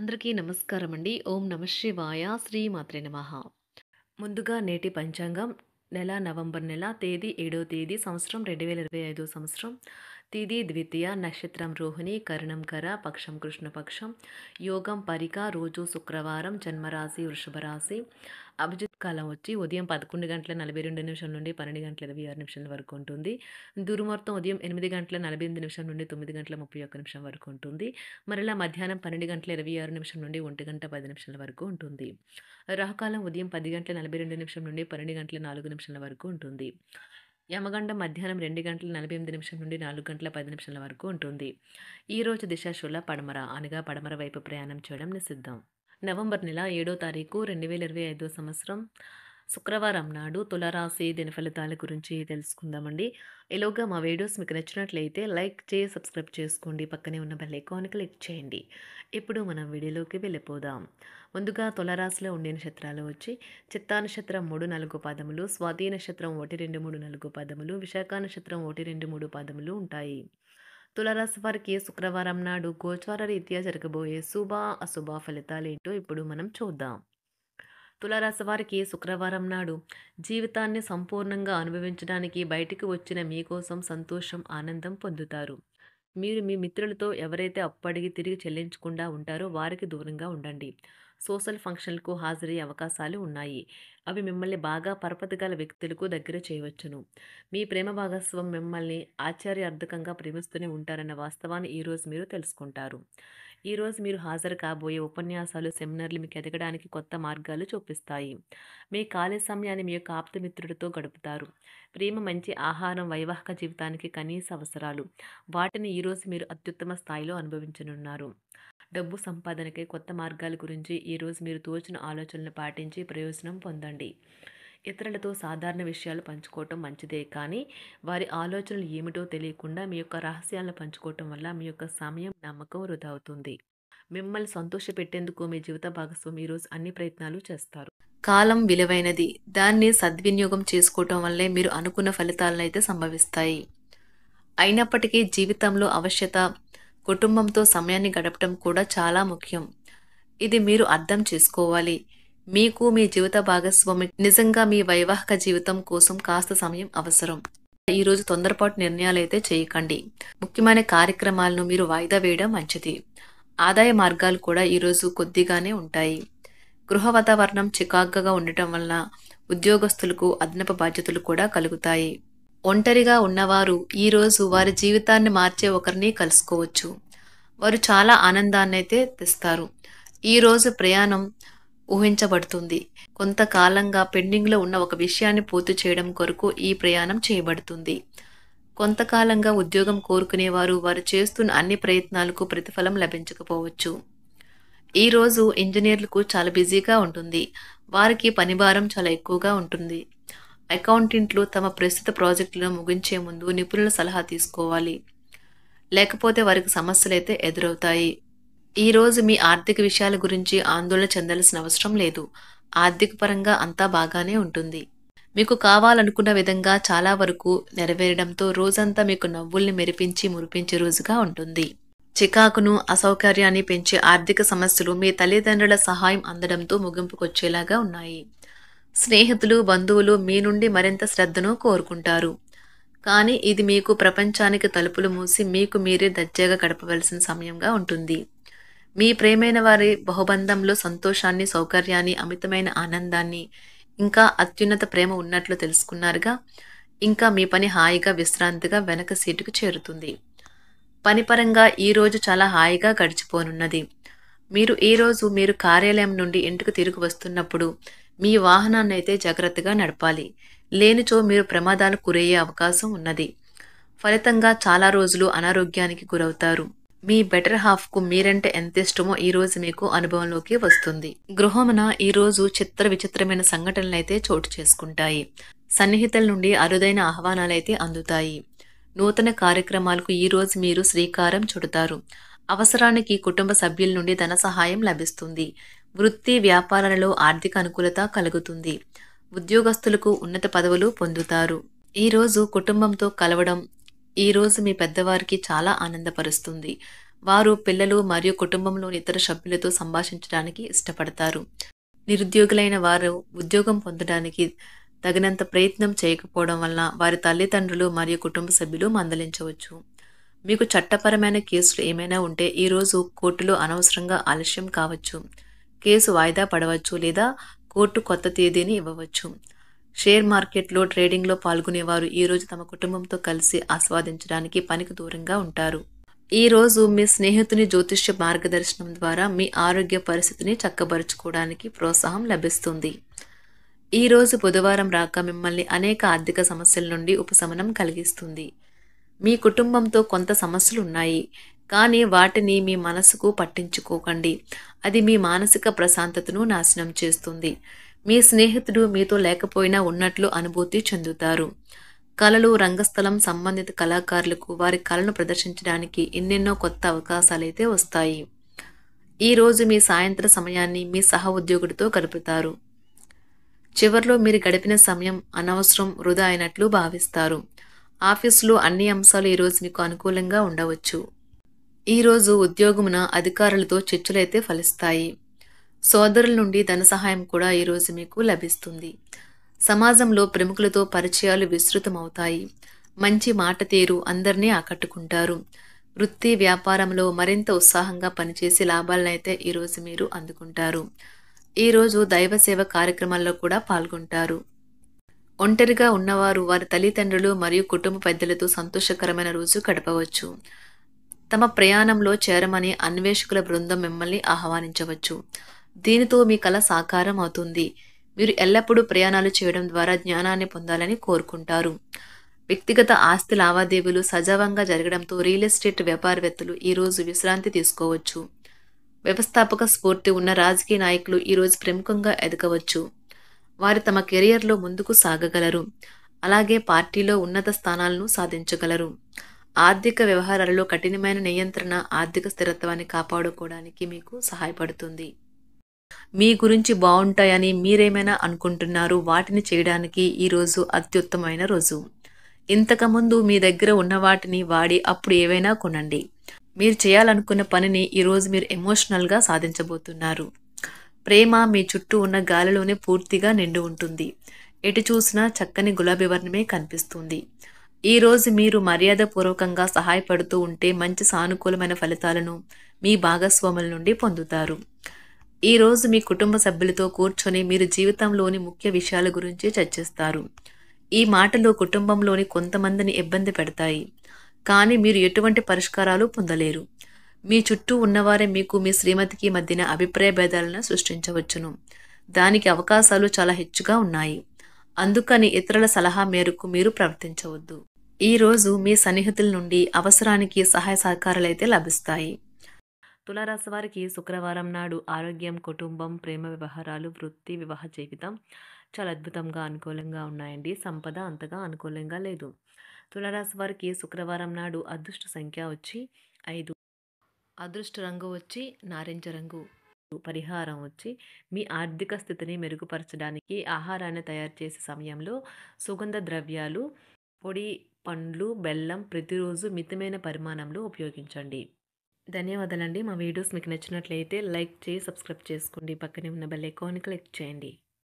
అందరికీ నమస్కారం అండి. ఓం నమః శివాయ. శ్రీమాత్రే నమః. ముందుగా నేటి పంచాంగం నెల నవంబర్ నెల తేదీ 7వ తేదీ సంవత్సరం 2025 సంవత్సరం. తిథి ద్వితీయ, నక్షత్రం రోహిణి, కరణం కర, పక్షం కృష్ణపక్షం, యోగం పరిక, రోజు శుక్రవారం, జన్మరాశి వృషభ రాశి. అభిజిత్ కాలం వచ్చి ఉదయం 11:42 నుండి 12:26 వరకు ఉంటుంది. దుర్ముహూర్తం ఉదయం 8:48 నుండి 9:31 వరకు ఉంటుంది. మరలా మధ్యాహ్నం 12:26 నుండి 1:10 వరకు ఉంటుంది. రాహుకాలం ఉదయం 10:42 నుండి 12:04 వరకు ఉంటుంది. యమగండం మధ్యాహ్నం 2:48 నుండి 4:10 వరకు ఉంటుంది. ఈరోజు దిశాశూల పడమర అనగా పడమర వైపు ప్రయాణం చేయడం నిషిద్ధం. నవంబర్ నెల 7వ తారీఖు 2025 సంవత్సరం శుక్రవారం నాడు తులారాశి దినఫలితాల గురించి తెలుసుకుందామండి. ఈలోగా మా వీడియోస్ మీకు నచ్చినట్లయితే లైక్ చేసి సబ్స్క్రైబ్ చేసుకోండి. పక్కనే ఉన్న బెల్ ఐకాన్ క్లిక్ చేయండి. ఇప్పుడు మనం వీడియోలోకి వెళ్ళిపోదాం. ముందుగా తులారాశిలో ఉండే నక్షత్రాలు వచ్చి చిత్తా నక్షత్రం 3, 4 పాదములు, స్వాతి నక్షత్రం 1, 2, 3, 4 పాదములు, విశాఖ నక్షత్రం 1, 2, 3 పాదములు ఉంటాయి. తులారాశి వారికి శుక్రవారం నాడు గోచార రీత్యా జరగబోయే శుభ అశుభ ఫలితాలేంటో ఇప్పుడు మనం చూద్దాం. తులారాశి వారికి శుక్రవారం నాడు జీవితాన్ని సంపూర్ణంగా అనుభవించడానికి బయటికి వచ్చిన మీకోసం సంతోషం, ఆనందం పొందుతారు. మీరు మీ మిత్రులతో ఎవరైతే అప్పు అడిగి తిరిగి చెల్లించకుండా ఉంటారో వారికి దూరంగా ఉండండి. సోషల్ ఫంక్షన్లకు హాజరయ్యే అవకాశాలు ఉన్నాయి. అవి మిమ్మల్ని బాగా పరపతి గల వ్యక్తులకు దగ్గర చేయవచ్చును. మీ ప్రేమ భాగస్వామి మిమ్మల్ని ఆశ్చర్యార్థకంగా ప్రేమిస్తూనే ఉంటారన్న వాస్తవాన్ని ఈరోజు మీరు తెలుసుకుంటారు. ఈరోజు మీరు హాజరు కాబోయే ఉపన్యాసాలు, సెమినార్లు మీకు ఎదగడానికి కొత్త మార్గాలు చూపిస్తాయి. మీ ఖాళీ సమయాన్ని మీ యొక్క ఆప్తమిత్రుడితో గడుపుతారు. ప్రేమ, మంచి ఆహారం వైవాహిక జీవితానికి కనీస అవసరాలు. వాటిని ఈరోజు మీరు అత్యుత్తమ స్థాయిలో అనుభవించనున్నారు. డబ్బు సంపాదనకై కొత్త మార్గాల గురించి ఈరోజు మీరు తోచిన ఆలోచనలు పాటించి ప్రయోజనం పొందండి. ఇతరులతో సాధారణ విషయాలు పంచుకోవటం మంచిదే, కానీ వారి ఆలోచనలు ఏమిటో తెలియకుండా మీ యొక్క రహస్యాలను పంచుకోవటం వల్ల మీ యొక్క సమయం, నమ్మకం వృధా అవుతుంది. మిమ్మల్ని సంతోషపెట్టేందుకు మీ జీవిత భాగస్వామి ఈరోజు అన్ని ప్రయత్నాలు చేస్తారు. కాలం విలువైనది. దాన్ని సద్వినియోగం చేసుకోవటం వల్లే మీరు అనుకున్న ఫలితాలను అయితే సంభవిస్తాయి. అయినప్పటికీ జీవితంలో అవశ్యత, కుటుంబంతో సమయాన్ని గడపడం కూడా చాలా ముఖ్యం. ఇది మీరు అర్థం చేసుకోవాలి. మీకు మీ జీవిత భాగస్వామి నిజంగా మీ వైవాహిక జీవితం కోసం కాస్త సమయం అవసరం. ఈరోజు తొందరపాటు నిర్ణయాలు అయితే చేయకండి. ముఖ్యమైన కార్యక్రమాలను మీరు వాయిదా వేయడం మంచిది. ఆదాయ మార్గాలు కూడా ఈరోజు కొద్దిగానే ఉంటాయి. గృహ వాతావరణం చికాకుగా ఉండటం వల్ల ఉద్యోగస్తులకు అదనపు బాధ్యతలు కూడా కలుగుతాయి. ఒంటరిగా ఉన్నవారు ఈరోజు వారి జీవితాన్ని మార్చే ఒకరిని కలుసుకోవచ్చు. వారు చాలా ఆనందాన్ని అయితే తెస్తారు. ఈరోజు ప్రయాణం ఊహించబడుతుంది. కొంతకాలంగా పెండింగ్లో ఉన్న ఒక విషయాన్ని పూర్తి చేయడం కొరకు ఈ ప్రయాణం చేయబడుతుంది. కొంతకాలంగా ఉద్యోగం కోరుకునేవారు వారు చేస్తున్న అన్ని ప్రయత్నాలకు ప్రతిఫలం లభించకపోవచ్చు. ఈరోజు ఇంజనీర్లకు చాలా బిజీగా ఉంటుంది. వారికి పనిభారం చాలా ఎక్కువగా ఉంటుంది. అకౌంటెంట్లు తమ ప్రస్తుత ప్రాజెక్టులను ముగించే ముందు నిపుణుల సలహా తీసుకోవాలి. లేకపోతే వారికి సమస్యలు అయితే ఎదురవుతాయి. ఈరోజు మీ ఆర్థిక విషయాల గురించి ఆందోళన చెందాల్సిన అవసరం లేదు. ఆర్థిక పరంగా అంతా బాగానే ఉంటుంది. మీకు కావాలనుకున్న విధంగా చాలా వరకు నెరవేరడంతో రోజంతా మీకు నవ్వుల్ని మెరిపించి మురిపించే రోజుగా ఉంటుంది. చికాకును, అసౌకర్యాన్ని పెంచే ఆర్థిక సమస్యలు మీ తల్లిదండ్రుల సహాయం అందడంతో ముగింపుకొచ్చేలాగా ఉన్నాయి. స్నేహితులు, బంధువులు మీ నుండి మరింత శ్రద్ధను కోరుకుంటారు. కానీ ఇది మీకు ప్రపంచానికి తలుపులు మూసి మీకు మీరే దర్జాగా గడపవలసిన సమయంగా ఉంటుంది. మీ ప్రేమైన వారి బహుబంధంలో సంతోషాన్ని, సౌకర్యాన్ని, అమితమైన ఆనందాన్ని, ఇంకా అత్యున్నత ప్రేమ ఉన్నట్లు తెలుసుకున్నారుగా. ఇంకా మీ పని హాయిగా, విశ్రాంతిగా వెనక సీటుకు చేరుతుంది. పనిపరంగా ఈరోజు చాలా హాయిగా గడిచిపోనున్నది. మీరు ఈరోజు మీరు కార్యాలయం నుండి ఇంటికి తిరిగి వస్తున్నప్పుడు మీ వాహనాన్ని అయితే జాగ్రత్తగా నడపాలి. లేనిచో మీరు ప్రమాదాలకు గురయ్యే అవకాశం ఉన్నది. ఫలితంగా చాలా రోజులు అనారోగ్యానికి గురవుతారు. మీ బెటర్ హాఫ్కు మీరంటే ఎంత ఇష్టమో ఈరోజు మీకు అనుభవంలోకి వస్తుంది. గృహమున ఈరోజు చిత్ర విచిత్రమైన సంఘటనలు అయితే చోటు చేసుకుంటాయి. సన్నిహితుల నుండి అరుదైన ఆహ్వానాలైతే అందుతాయి. నూతన కార్యక్రమాలకు ఈరోజు మీరు శ్రీకారం చుడతారు. అవసరానికి కుటుంబ సభ్యుల నుండి ధన సహాయం లభిస్తుంది. వృత్తి వ్యాపారాలలో ఆర్థిక అనుకూలత కలుగుతుంది. ఉద్యోగస్తులకు ఉన్నత పదవులు పొందుతారు. ఈరోజు కుటుంబంతో కలవడం ఈరోజు మీ పెద్దవారికి చాలా ఆనందపరుస్తుంది. వారు పిల్లలు మరియు కుటుంబంలోని ఇతర సభ్యులతో సంభాషించడానికి ఇష్టపడతారు. నిరుద్యోగులైన వారు ఉద్యోగం పొందడానికి తగినంత ప్రయత్నం చేయకపోవడం వలన వారి తల్లిదండ్రులు మరియు కుటుంబ సభ్యులు మందలించవచ్చు. మీకు చట్టపరమైన కేసులు ఏమైనా ఉంటే ఈరోజు కోర్టులో అనవసరంగా ఆలస్యం కావచ్చు. కేసు వాయిదా పడవచ్చు లేదా కోర్టు కొత్త తేదీని ఇవ్వవచ్చు. షేర్ మార్కెట్లో ట్రేడింగ్లో పాల్గొనేవారు ఈరోజు తమ కుటుంబంతో కలిసి ఆస్వాదించడానికి పనికి దూరంగా ఉంటారు. ఈరోజు మీ స్నేహితుని జ్యోతిష్య మార్గదర్శనం ద్వారా మీ ఆరోగ్య పరిస్థితిని చక్కబరుచుకోవడానికి ప్రోత్సాహం లభిస్తుంది. ఈరోజు బుధవారం రాక మిమ్మల్ని అనేక ఆర్థిక సమస్యల నుండి ఉపశమనం కలిగిస్తుంది. మీ కుటుంబంతో కొంత సమస్యలు ఉన్నాయి, కానీ వాటిని మీ మనసుకు పట్టించుకోకండి. అది మీ మానసిక ప్రశాంతతను నాశనం చేస్తుంది. మీ స్నేహితుడు మీతో లేకపోయినా ఉన్నట్లు అనుభూతి చెందుతారు. కళలు, రంగస్థలం సంబంధిత కళాకారులకు వారి కళను ప్రదర్శించడానికి ఎన్నెన్నో కొత్త అవకాశాలైతే వస్తాయి. ఈరోజు మీ సాయంత్రం సమయాన్ని మీ సహ ఉద్యోగుడితో గడుపుతారు. చివర్లో మీరు గడిపిన సమయం అనవసరం, వృధా అయినట్లు భావిస్తారు. ఆఫీసులో అన్ని అంశాలు ఈరోజు మీకు అనుకూలంగా ఉండవచ్చు. ఈరోజు ఉద్యోగమున అధికారులతో చర్చలైతే ఫలిస్తాయి. సోదరుల నుండి ధన సహాయం కూడా ఈరోజు మీకు లభిస్తుంది. సమాజంలో ప్రముఖులతో పరిచయాలు విస్తృతమవుతాయి. మంచి మాట తీరు అందరినీ ఆకట్టుకుంటారు. వృత్తి వ్యాపారంలో మరింత ఉత్సాహంగా పనిచేసి లాభాలనైతే ఈరోజు మీరు అందుకుంటారు. ఈరోజు దైవ సేవ కార్యక్రమాల్లో కూడా పాల్గొంటారు. ఒంటరిగా ఉన్నవారు వారి తల్లిదండ్రులు మరియు కుటుంబ పెద్దలతో సంతోషకరమైన రోజు గడపవచ్చు. తమ ప్రయాణంలో చేరమని అన్వేషకుల బృందం మిమ్మల్ని ఆహ్వానించవచ్చు. దీనితో మీ కల సాకారం అవుతుంది. మీరు ఎల్లప్పుడూ ప్రయాణాలు చేయడం ద్వారా జ్ఞానాన్ని పొందాలని కోరుకుంటారు. వ్యక్తిగత ఆస్తి లావాదేవీలు సజావంగా జరగడంతో రియల్ ఎస్టేట్ వ్యాపారవేత్తలు ఈరోజు విశ్రాంతి తీసుకోవచ్చు. వ్యవస్థాపక స్ఫూర్తి ఉన్న రాజకీయ నాయకులు ఈరోజు ప్రముఖంగా ఎదగవచ్చు. వారు తమ కెరియర్లో ముందుకు సాగగలరు. అలాగే పార్టీలో ఉన్నత స్థానాలను సాధించగలరు. ఆర్థిక వ్యవహారాలలో కఠినమైన నియంత్రణ ఆర్థిక స్థిరత్వాన్ని కాపాడుకోవడానికి మీకు సహాయపడుతుంది. మీ గురించి బాగుంటాయని మీరేమైనా అనుకుంటున్నారు, వాటిని చేయడానికి ఈరోజు అత్యుత్తమైన రోజు. ఇంతకుముందు మీ దగ్గర ఉన్న వాటిని వాడి అప్పుడు ఏవైనా కొనండి. మీరు చేయాలనుకున్న పనిని ఈరోజు మీరు ఎమోషనల్గా సాధించబోతున్నారు. ప్రేమ మీ చుట్టూ ఉన్న గాలిలోనే పూర్తిగా నిండి ఉంటుంది. ఎటు చూసినా చక్కని గులాబీ వర్ణమే కనిపిస్తుంది. ఈరోజు మీరు మర్యాదపూర్వకంగా సహాయపడుతూ ఉంటే మంచి సానుకూలమైన ఫలితాలను మీ భాగస్వాముల నుండి పొందుతారు. ఈరోజు మీ కుటుంబ సభ్యులతో కూర్చొని మీరు జీవితంలోని ముఖ్య విషయాల గురించి చర్చిస్తారు. ఈ మాటలు కుటుంబంలోని కొంతమందిని ఇబ్బంది పెడతాయి, కానీ మీరు ఎటువంటి పరిష్కారాలు పొందలేరు. మీ చుట్టూ ఉన్నవారే మీకు మీ శ్రీమతికి మధ్యన అభిప్రాయ భేదాలను సృష్టించవచ్చును. దానికి అవకాశాలు చాలా హెచ్చుగా ఉన్నాయి. అందుకని ఇతరుల సలహా మేరకు మీరు ప్రవర్తించవద్దు. ఈరోజు మీ సన్నిహితుల నుండి అవసరానికి సహాయ సహకారాలైతే లభిస్తాయి. తులారాశి వారికి శుక్రవారం నాడు ఆరోగ్యం, కుటుంబం, ప్రేమ వ్యవహారాలు, వృత్తి, వివాహ జీవితం చాలా అద్భుతంగా అనుకూలంగా ఉన్నాయండి. సంపద అంతగా అనుకూలంగా లేదు. తులారాశి వారికి శుక్రవారం నాడు అదృష్ట సంఖ్య వచ్చి 5, అదృష్ట రంగు వచ్చి నారింజ రంగు. పరిహారం వచ్చి మీ ఆర్థిక స్థితిని మెరుగుపరచడానికి ఆహారాన్ని తయారు చేసే సమయంలో సుగంధ ద్రవ్యాలు, పొడి పండ్లు, బెల్లం ప్రతిరోజు మితమైన పరిమాణంలో ఉపయోగించండి. ధన్యవాదాలండి. మా వీడియోస్ మీకు నచ్చినట్లయితే లైక్ చేసి సబ్స్క్రైబ్ చేసుకోండి. పక్కనే ఉన్న బెల్ ఐకాన్ని క్లిక్ చేయండి.